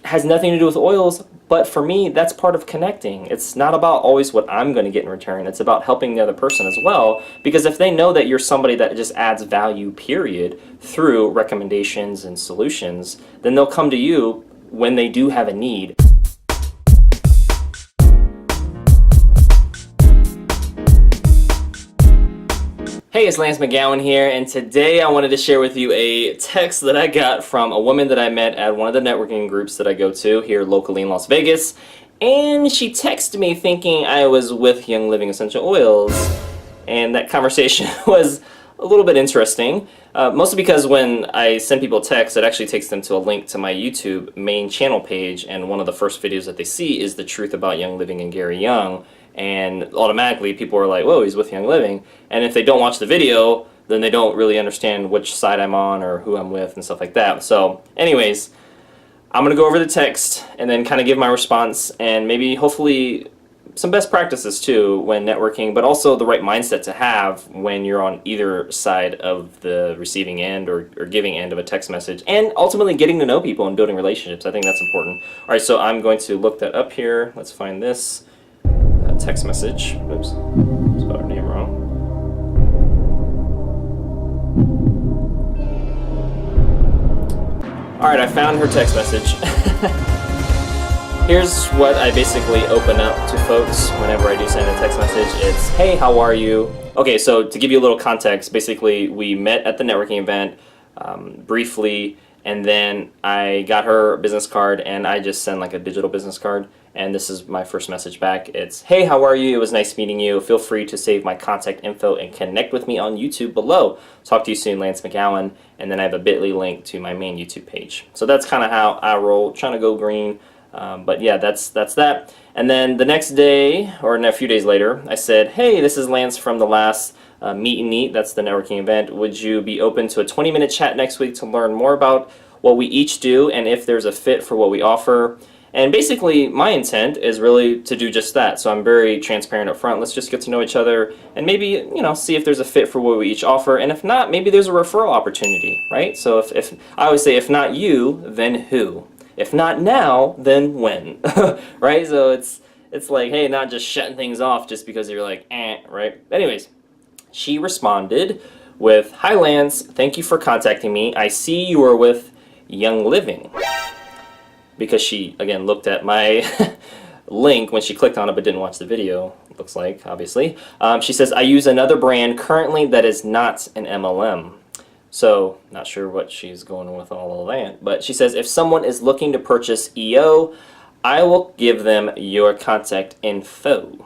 has nothing to do with oils, but for me, that's part of connecting. It's not about always what I'm going to get in return. It's about helping the other person as well, because if they know that you're somebody that just adds value, period, through recommendations and solutions, then they'll come to you when they do have a need. Hey, it's Lance McGowan here, and today I wanted to share with you a text that I got from a woman that I met at one of the networking groups that I go to here locally in Las Vegas, and she texted me thinking I was with Young Living Essential Oils, and that conversation was a little bit interesting, mostly because when I send people texts, it actually takes them to a link to my YouTube main channel page, and one of the first videos that they see is the truth about Young Living and Gary Young. And automatically people are like, whoa, he's with Young Living. And if they don't watch the video, then they don't really understand which side I'm on or who I'm with and stuff like that. So anyways, I'm going to go over the text and then kind of give my response and maybe hopefully some best practices too when networking, but also the right mindset to have when you're on either side of the receiving end or giving end of a text message, and ultimately getting to know people and building relationships. I think that's important. All right, so I'm going to look that up here. Let's find this. Text message. Oops, spelled her name wrong. Alright, I found her text message. Here's what I basically open up to folks whenever I do send a text message. It's, hey, how are you? Okay, so to give you a little context, basically we met at the networking event briefly, and then I got her business card, and I just send like a digital business card. And this is my first message back. It's, hey, how are you? It was nice meeting you. Feel free to save my contact info and connect with me on YouTube below. Talk to you soon, Lance McGowan. And then I have a bit.ly link to my main YouTube page. So that's kind of how I roll, trying to go green. But yeah, that's that. And then the next day, or a few days later, I said, hey, this is Lance from the last Meet and Eat. That's the networking event. Would you be open to a 20-minute chat next week to learn more about what we each do and if there's a fit for what we offer? And basically, my intent is really to do just that. So I'm very transparent up front. Let's just get to know each other and maybe, see if there's a fit for what we each offer. And if not, maybe there's a referral opportunity, right? So if I always say, if not you, then who? If not now, then when? Right? So it's like, hey, not just shutting things off just because you're like, right? Anyways, she responded with, hi Lance, thank you for contacting me. I see you are with Young Living. Because she, again, looked at my link when she clicked on it but didn't watch the video, looks like, obviously. She says, I use another brand currently that is not an MLM. So, not sure what she's going with all of that. But she says, if someone is looking to purchase EO, I will give them your contact info.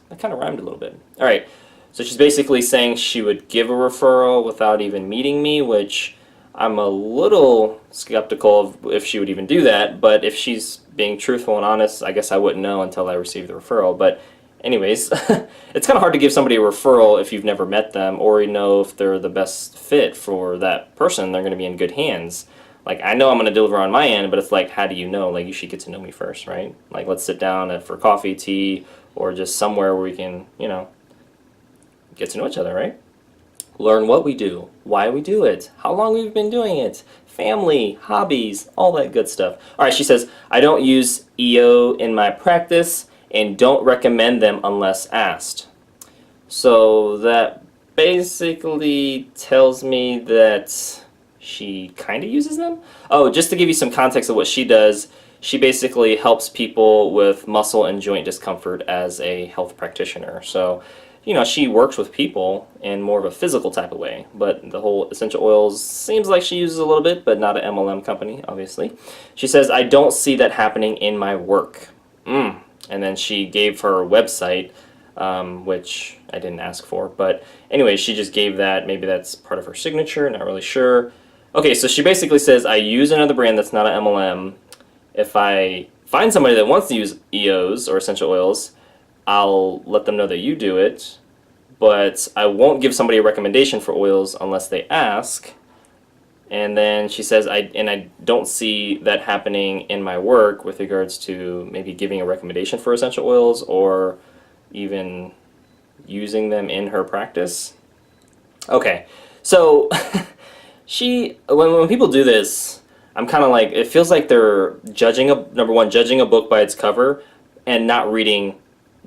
That kind of rhymed a little bit. All right, so she's basically saying she would give a referral without even meeting me, which I'm a little skeptical of if she would even do that, but if she's being truthful and honest, I guess I wouldn't know until I receive the referral. But anyways, it's kind of hard to give somebody a referral if you've never met them or you know if they're the best fit for that person. They're going to be in good hands. Like, I know I'm going to deliver on my end, but it's like, how do you know? Like, you should get to know me first, right? Like, let's sit down for coffee, tea, or just somewhere where we can, get to know each other, right? Learn what we do, why we do it, how long we've been doing it, family, hobbies, all that good stuff. All right, she says, I don't use EO in my practice and don't recommend them unless asked. So that basically tells me that she kind of uses them? Oh, just to give you some context of what she does, she basically helps people with muscle and joint discomfort as a health practitioner. So she works with people in more of a physical type of way, but the whole essential oils seems like she uses a little bit, but not an MLM company, obviously. She says, I don't see that happening in my work. And then she gave her website, which I didn't ask for, but anyway, she just gave that. Maybe that's part of her signature, not really sure. Okay, so she basically says, I use another brand that's not an MLM. If I find somebody that wants to use EOs or essential oils, I'll let them know that you do it, but I won't give somebody a recommendation for oils unless they ask. And then she says, I don't see that happening in my work with regards to maybe giving a recommendation for essential oils or even using them in her practice. Okay, so when people do this, I'm kind of like, it feels like they're number one, judging a book by its cover and not reading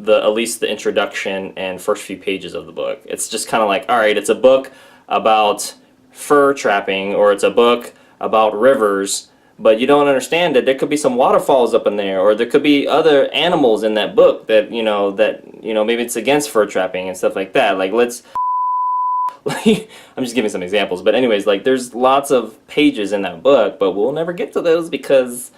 at least the introduction and first few pages of the book. It's just kind of like, all right, it's a book about fur trapping, or it's a book about rivers, but you don't understand that there could be some waterfalls up in there, or there could be other animals in that book that maybe it's against fur trapping and stuff like that. Like, let's like, I'm just giving some examples, but anyways, like, there's lots of pages in that book, but we'll never get to those because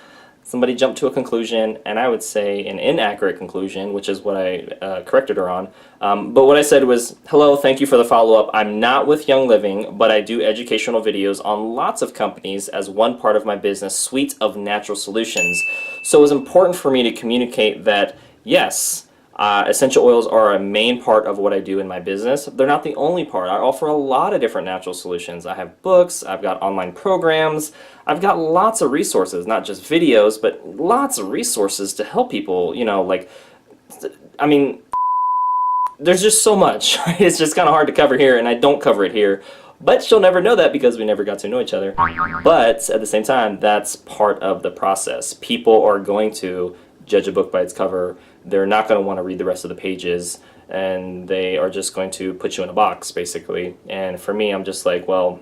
somebody jumped to a conclusion, and I would say an inaccurate conclusion, which is what I corrected her on. But what I said was, hello, thank you for the follow-up. I'm not with Young Living, but I do educational videos on lots of companies as one part of my business suite of natural solutions. So it was important for me to communicate that, yes, essential oils are a main part of what I do in my business. They're not the only part. I offer a lot of different natural solutions. I have books, I've got online programs, I've got lots of resources, not just videos, but lots of resources to help people, I mean, there's just so much. It's just kind of hard to cover here, and I don't cover it here. But she'll never know that because we never got to know each other. But at the same time, that's part of the process. People are going to judge a book by its cover. They're not going to want to read the rest of the pages, and they are just going to put you in a box, basically. And for me, I'm just like, well,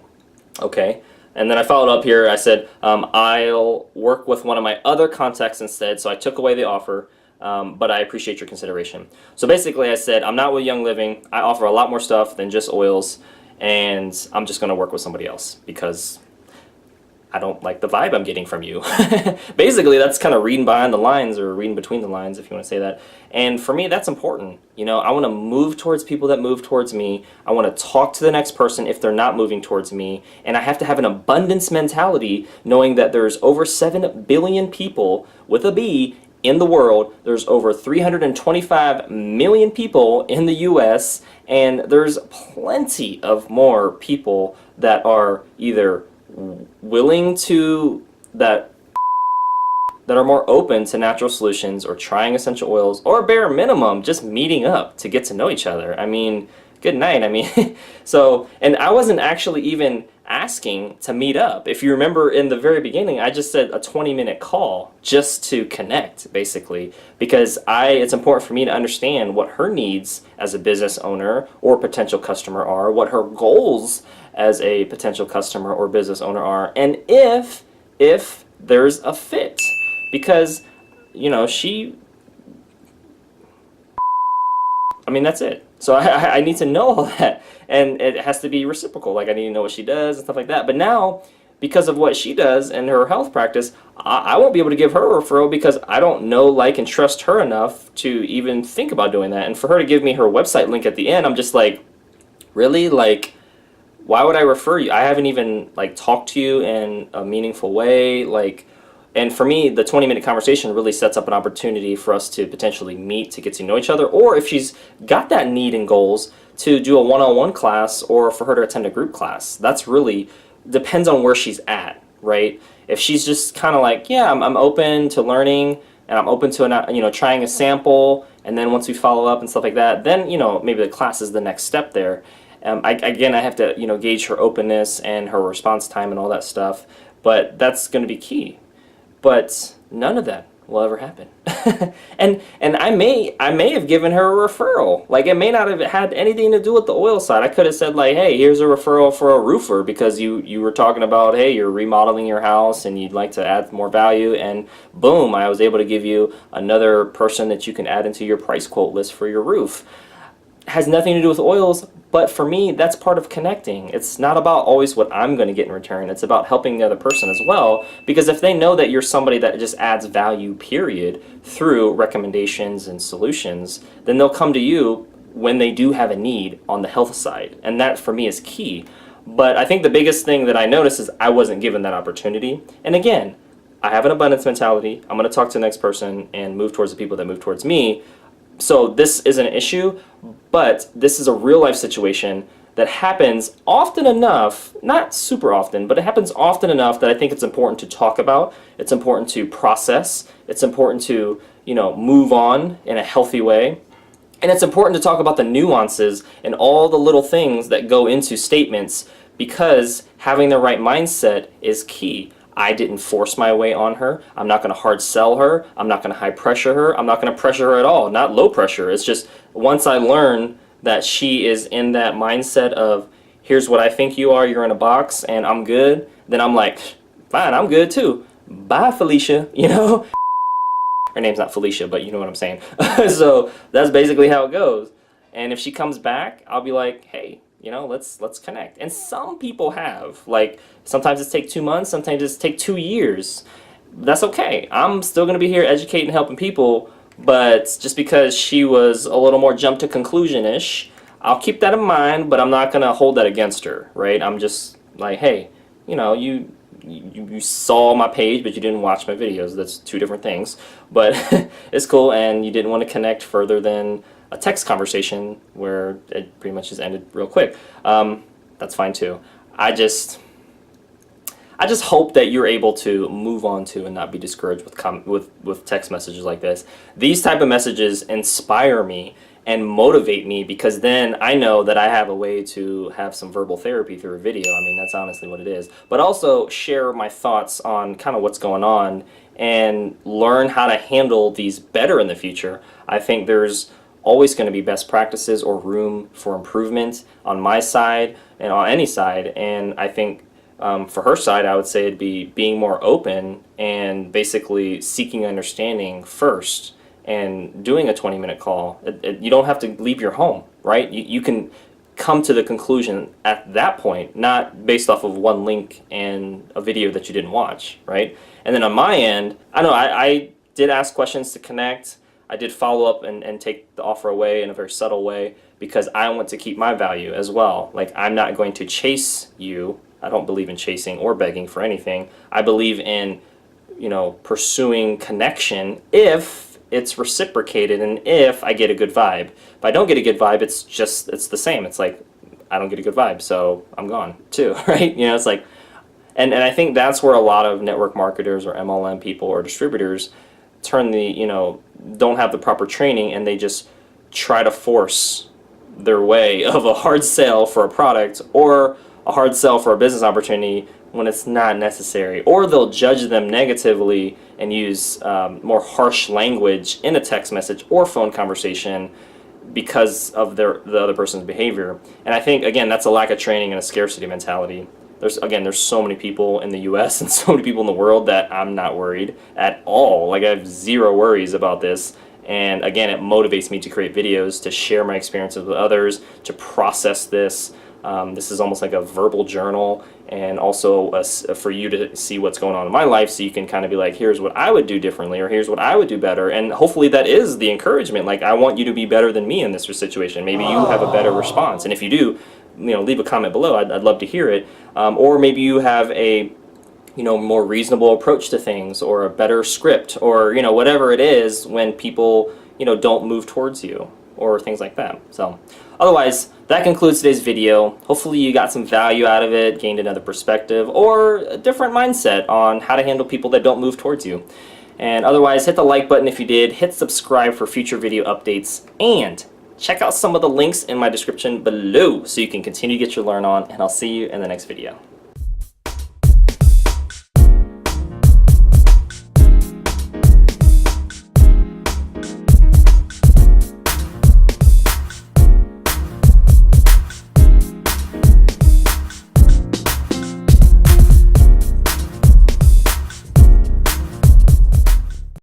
okay. And then I followed up here. I said, I'll work with one of my other contacts instead. So I took away the offer, but I appreciate your consideration. So basically, I said, I'm not with Young Living. I offer a lot more stuff than just oils, and I'm just going to work with somebody else because I don't like the vibe I'm getting from you. Basically, that's kind of reading behind the lines, or reading between the lines, if you want to say that. And for me, that's important. I want to move towards people that move towards me. I want to talk to the next person if they're not moving towards me. And I have to have an abundance mentality, knowing that there's over 7 billion people with a B in the world. There's over 325 million people in the US, and there's plenty of more people that are either willing to that are more open to natural solutions, or trying essential oils, or bare minimum just meeting up to get to know each other. I mean, good night. I mean, so, and I wasn't actually even asking to meet up. If you remember in the very beginning, I just said a 20-minute call just to connect, basically, because it's important for me to understand what her needs as a business owner or potential customer are, what her goals as a potential customer or business owner are, and if there's a fit. Because, that's it. So I need to know all that, and it has to be reciprocal. Like, I need to know what she does and stuff like that. But now, because of what she does and her health practice, I won't be able to give her a referral because I don't know, like, and trust her enough to even think about doing that. And for her to give me her website link at the end, I'm just like, really? Like, why would I refer you? I haven't even, like, talked to you in a meaningful way. Like, and for me, the 20-minute conversation really sets up an opportunity for us to potentially meet, to get to know each other, or if she's got that need and goals, to do a one-on-one class, or for her to attend a group class. That's really depends on where she's at, right? If she's just kind of like, yeah, I'm open to learning, and I'm open to trying a sample, and then once we follow up and stuff like that, then maybe the class is the next step there. I have to gauge her openness and her response time and all that stuff, but that's going to be key. But none of that will ever happen. and I may have given her a referral. Like, it may not have had anything to do with the oil side. I could have said, like, hey, here's a referral for a roofer because you were talking about, hey, you're remodeling your house and you'd like to add more value, and boom, I was able to give you another person that you can add into your price quote list for your roof. Has nothing to do with oils, but for me, that's part of connecting. It's not about always what I'm going to get in return. It's about helping the other person as well, because if they know that you're somebody that just adds value, period, through recommendations and solutions, then they'll come to you when they do have a need on the health side. And that, for me, is key. But I think the biggest thing that I noticed is I wasn't given that opportunity. And again, I have an abundance mentality. I'm going to talk to the next person and move towards the people that move towards me. So this isn't an issue, but this is a real life situation that happens often enough, not super often, but it happens often enough that I think it's important to talk about. It's important to process. It's important to, move on in a healthy way. And it's important to talk about the nuances and all the little things that go into statements, because having the right mindset is key. I didn't force my way on her. I'm not going to hard sell her. I'm not going to high pressure her. I'm not going to pressure her at all. Not low pressure. It's just once I learn that she is in that mindset of, here's what I think you are, you're in a box, and I'm good, then I'm like, fine, I'm good too. Bye, Felicia, you know? Her name's not Felicia, but you know what I'm saying. So that's basically how it goes. And if she comes back, I'll be like, hey, you know, let's connect. And some people have. Like, sometimes it's take 2 months, sometimes it's take 2 years. That's okay. I'm still going to be here educating and helping people, but just because she was a little more jump to conclusion-ish, I'll keep that in mind, but I'm not going to hold that against her, right? I'm just like, hey, you know, you saw my page, but you didn't watch my videos. That's two different things. But it's cool, and you didn't want to connect further than a text conversation where it pretty much just ended real quick. That's fine too. I just hope that you're able to move on to and not be discouraged with text messages like this. These type of messages inspire me and motivate me, because then I know that I have a way to have some verbal therapy through a video. I mean, that's honestly what it is. But also share my thoughts on kind of what's going on and learn how to handle these better in the future. I think there's always going to be best practices or room for improvement on my side and on any side. And I think for her side, I would say it'd be being more open and basically seeking understanding first and doing a 20-minute call. You don't have to leave your home, right? You can come to the conclusion at that point, not based off of one link and a video that you didn't watch, right? And then on my end, I did ask questions to connect. I did follow up and take the offer away in a very subtle way, because I want to keep my value as well. Like, I'm not going to chase you. I don't believe in chasing or begging for anything. I believe in, you know, pursuing connection if it's reciprocated and if I get a good vibe. If I don't get a good vibe, it's the same. It's like, I don't get a good vibe, so I'm gone too, right? You know, it's like, and I think that's where a lot of network marketers or MLM people or distributors turn don't have the proper training, and they just try to force their way of a hard sell for a product or a hard sell for a business opportunity when it's not necessary. Or they'll judge them negatively and use more harsh language in a text message or phone conversation because of the other person's behavior. And I think, again, that's a lack of training and a scarcity mentality. There's so many people in the US and so many people in the world that I'm not worried at all. Like, I have zero worries about this. And again, it motivates me to create videos, to share my experiences with others, to process this. This is almost like a verbal journal, and also for you to see what's going on in my life, so you can kind of be like, here's what I would do differently, or here's what I would do better. And hopefully that is the encouragement. Like, I want you to be better than me in this situation. Maybe you have a better response, and if you do, leave a comment below. I'd love to hear it. Or maybe you have a more reasonable approach to things, or a better script, or whatever it is when people don't move towards you, or things like that. So otherwise, that concludes today's video. Hopefully you got some value out of it, gained another perspective, or a different mindset on how to handle people that don't move towards you. And otherwise, hit the like button if you did, hit subscribe for future video updates, and check out some of the links in my description below so you can continue to get your learn on, and I'll see you in the next video.